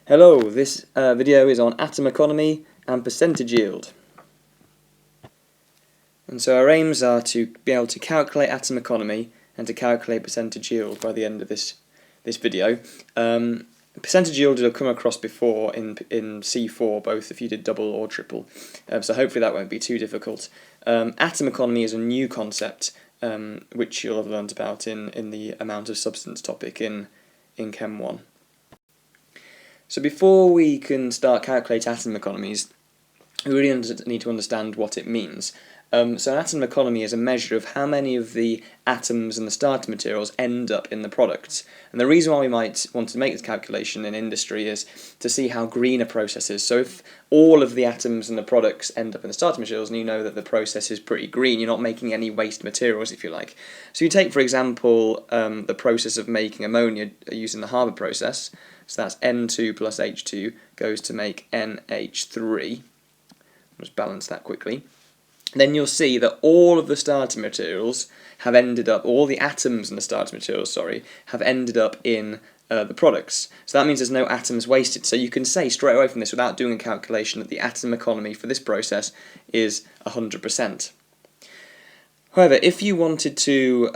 Hello, this video is on atom economy and percentage yield. And so our aims are to be able to calculate atom economy and to calculate percentage yield by the end of this video. Percentage yield you'll come across before in C4, both if you did double or triple, so hopefully that won't be too difficult. Atom economy is a new concept which you'll have learnt about in the amount of substance topic in Chem 1. So before we can start calculating atom economies, we really need to understand what it means. So an atom economy is a measure of how many of the atoms and the starting materials end up in the product. And the reason why we might want to make this calculation in industry is to see how green a process is. So if all of the atoms and the products end up in the starting materials, and you know that the process is pretty green, you're not making any waste materials, if you like. So you take, for example, the process of making ammonia using the Haber process. So that's N2 plus H2 goes to make NH3. Just balance that quickly. Then you'll see that all of the starting materials have ended up, all the atoms in the starting materials, sorry, have ended up in the products. So that means there's no atoms wasted. So you can say straight away from this, without doing a calculation, that the atom economy for this process is 100%. However, if you wanted to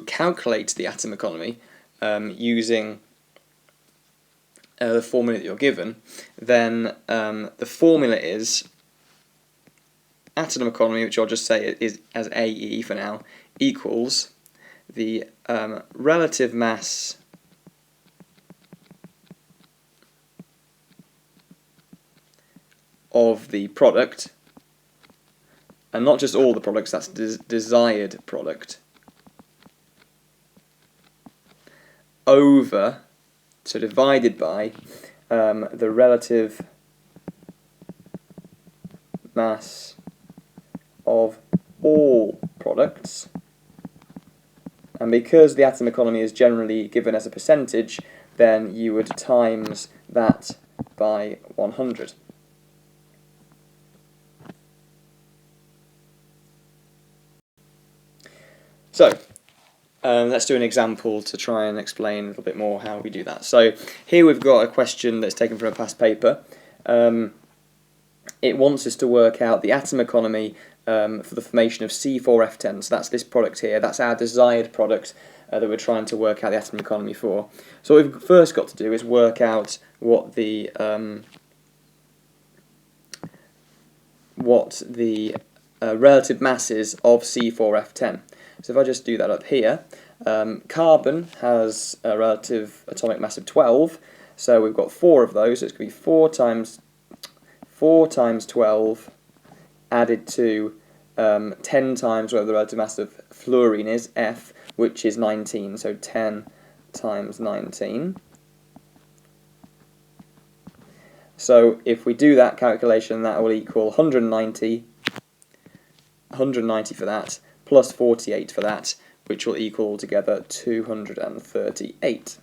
calculate the atom economy using the formula that you're given, then the formula is atom economy, which I'll just say is as AE for now, equals the relative mass of the product, and not just all the products, that's desired product, over, so divided by the relative mass of all products. And because the atom economy is generally given as a percentage, then you would times that by 100. So let's do an example to try and explain a little bit more how we do that. So here we've got a question that's taken from a past paper. It wants us to work out the atom economy for the formation of C4F10. So that's this product here. That's our desired product that we're trying to work out the atom economy for. So what we've first got to do is work out what the relative masses of C4F10. So if I just do that up here, carbon has a relative atomic mass of 12, so we've got 4 of those, so it's going to be 4 times 12 added to 10 times whatever the relative mass of fluorine is, F, which is 19, so 10 times 19. So if we do that calculation, that will equal 190 for that, plus 48 for that, which will equal together 238.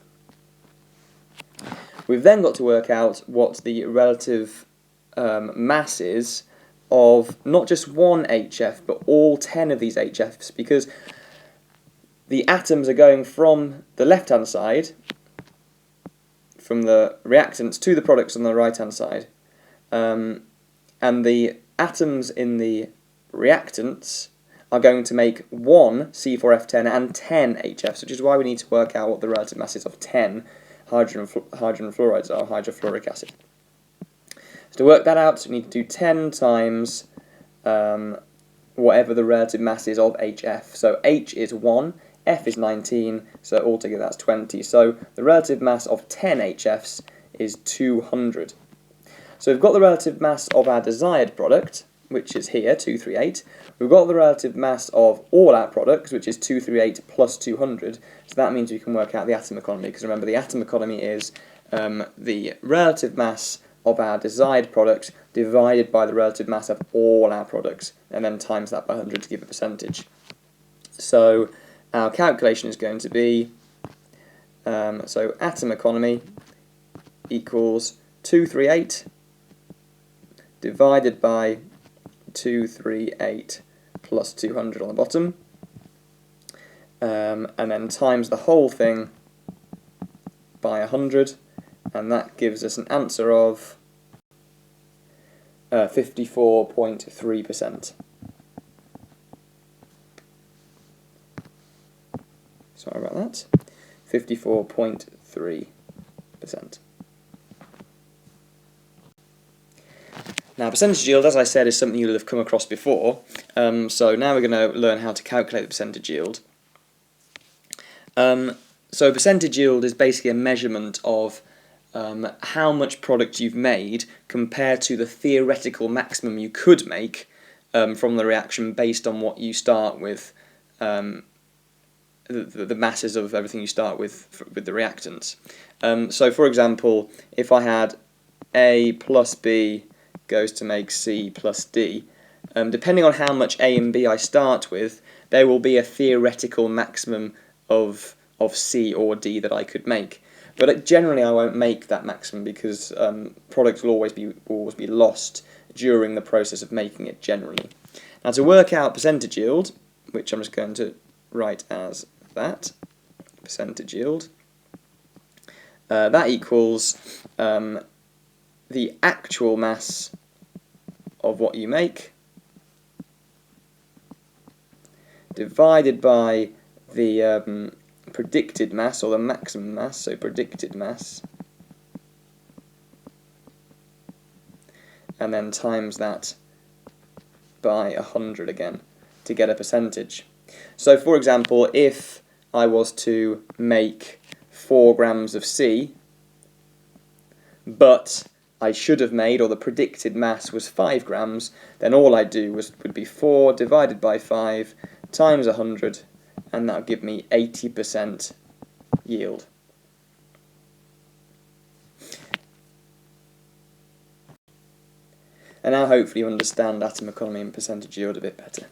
We've then got to work out what the relative mass is of not just one HF, but all 10 of these HFs, because the atoms are going from the left-hand side, from the reactants, to the products on the right-hand side. And the atoms in the reactants are going to make 1 C4F10 and 10 HFs, which is why we need to work out what the relative masses of 10 hydrogen fluorides are, hydrofluoric acid. So to work that out, we need to do 10 times whatever the relative mass is of HF. So H is 1, F is 19, so altogether that's 20. So the relative mass of 10 HFs is 200. So we've got the relative mass of our desired product, which is here, 238. We've got the relative mass of all our products, which is 238 plus 200. So that means we can work out the atom economy, because remember the atom economy is the relative mass of our desired product divided by the relative mass of all our products, and then times that by 100 to give a percentage. So our calculation is going to be, so atom economy equals 238 divided by 238 plus 200 on the bottom, and then times the whole thing by 100, and that gives us an answer of 54.3%. Sorry about that. 54.3%. Now, percentage yield, as I said, is something you'll have come across before. So now we're going to learn how to calculate the percentage yield. So percentage yield is basically a measurement of how much product you've made compared to the theoretical maximum you could make from the reaction based on what you start with, the masses of everything you start with the reactants. So for example, if I had A plus B goes to make C plus D, depending on how much A and B I start with, there will be a theoretical maximum of C or D that I could make. But generally I won't make that maximum because products will always be lost during the process of making it generally. Now to work out percentage yield, which I'm just going to write as that, percentage yield, that equals the actual mass of what you make divided by the predicted mass, or the maximum mass, so predicted mass, and then times that by 100 again to get a percentage. So for example, if I was to make 4 grams of C, but I should have made, or the predicted mass was 5 grams, then all I'd do would be 4 divided by 5 times 100, and that would give me 80% yield. And now hopefully you understand atom economy and percentage yield a bit better.